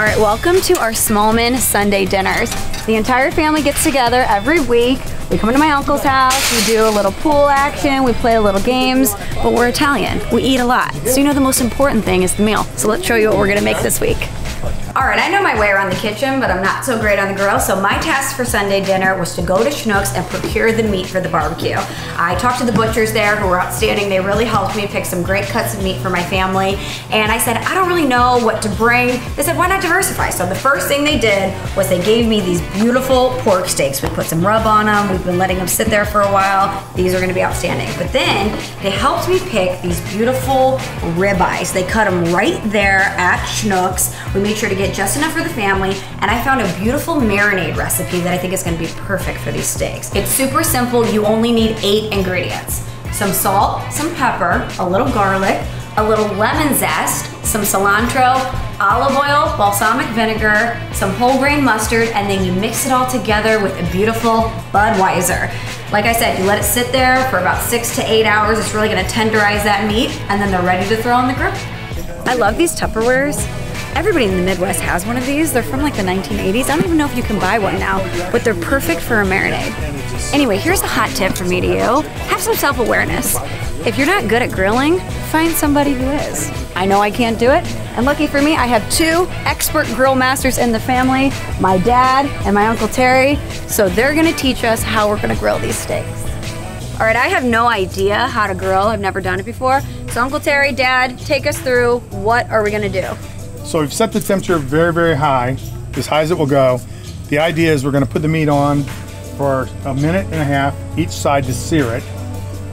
All right, welcome to our Smallman Sunday dinners. The entire family gets together every week. We come into my uncle's house, we do a little pool action, we play a little games, but we're Italian. We eat a lot. So you know the most important thing is the meal. So let's show you what we're gonna make this week. All right, I know my way around the kitchen, but I'm not so great on the grill, so my task for Sunday dinner was to go to Schnucks and procure the meat for the barbecue. I talked to the butchers there who were outstanding. They really helped me pick some great cuts of meat for my family, and I said, I don't really know what to bring. They said, why not diversify? So the first thing they did was they gave me these beautiful pork steaks. We put some rub on them. We've been letting them sit there for a while. These are gonna be outstanding. But then they helped me pick these beautiful ribeyes. They cut them right there at Schnucks. We made sure to get just enough for the family, and I found a beautiful marinade recipe that I think is gonna be perfect for these steaks. It's super simple. You only need 8 ingredients. Some salt, some pepper, a little garlic, a little lemon zest, some cilantro, olive oil, balsamic vinegar, some whole grain mustard, and then you mix it all together with a beautiful Budweiser. Like I said, you let it sit there for about 6 to 8 hours. It's really gonna tenderize that meat, and then they're ready to throw on the grill. I love these Tupperwares. Everybody in the Midwest has one of these. They're from like the 1980s. I don't even know if you can buy one now, but they're perfect for a marinade. Anyway, here's a hot tip from me to you. Have some self-awareness. If you're not good at grilling, find somebody who is. I know I can't do it, and lucky for me, I have 2 expert grill masters in the family, my dad and my Uncle Terry, so they're gonna teach us how we're gonna grill these steaks. All right, I have no idea how to grill. I've never done it before. So Uncle Terry, Dad, take us through. What are we gonna do? So we've set the temperature very, very high, as high as it will go. The idea is we're gonna put the meat on for a minute and a half each side to sear it,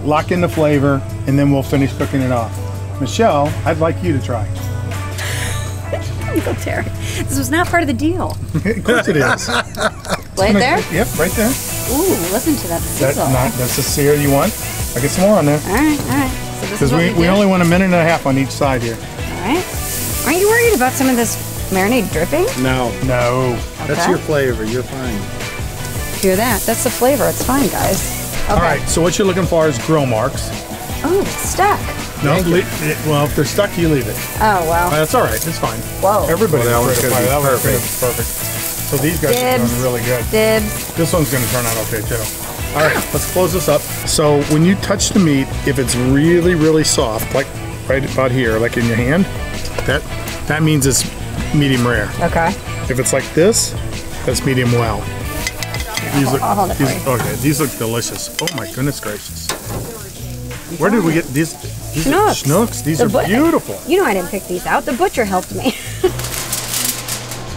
lock in the flavor, and then we'll finish cooking it off. Michelle, I'd like you to try. Uncle Terry, this was not part of the deal. Of course it is. Right there? Yep, right there. Ooh, listen to that sizzle. That's the sear you want. I'll get some more on there. All right, all right. So this is Because we only want a minute and a half on each side here. All right. Aren't you worried about some of this marinade dripping? No. No. Okay. That's your flavor. You're fine. Hear that? That's the flavor. It's fine, guys. Okay. All right, so what you're looking for is grill marks. Oh, it's stuck. No, well, if they're stuck, you leave it. Oh, well. That's all right. It's fine. Whoa. Everybody Well, that will one's try to gonna be that one's gonna perfect. be perfect. So these guys are Dibs. doing really good. Dibs. This one's going to turn out okay too. All right, let's close this up. So when you touch the meat, if it's really, really soft, like right about here, like in your hand, that means it's medium rare. Okay. If it's like this, that's medium well. I'll hold it for you. Okay, these look delicious. Oh my goodness gracious. Where did we get these? Schnucks. Schnucks. These are beautiful. You know I didn't pick these out. The butcher helped me.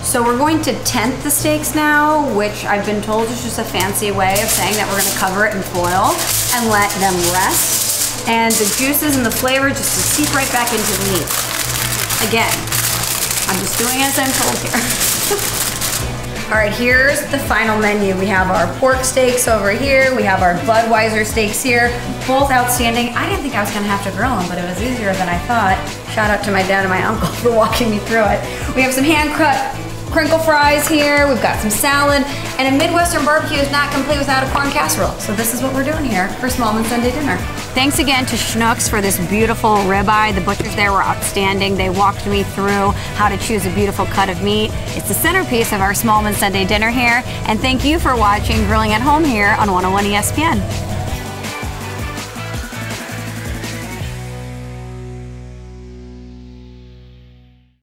So we're going to tent the steaks now, which I've been told is just a fancy way of saying that we're gonna cover it in foil and let them rest. And the juices and the flavor just to seep right back into the meat. Again, I'm just doing as I'm told here. All right, here's the final menu. We have our pork steaks over here. We have our Budweiser steaks here, both outstanding. I didn't think I was gonna have to grill them, but it was easier than I thought. Shout out to my dad and my uncle for walking me through it. We have some hand-cut crinkle fries here, we've got some salad, and a Midwestern barbecue is not complete without a corn casserole. So this is what we're doing here for Smallman Sunday dinner. Thanks again to Schnucks for this beautiful ribeye. The butchers there were outstanding. They walked me through how to choose a beautiful cut of meat. It's the centerpiece of our Smallman Sunday dinner here. And thank you for watching Grilling at Home here on 101 ESPN.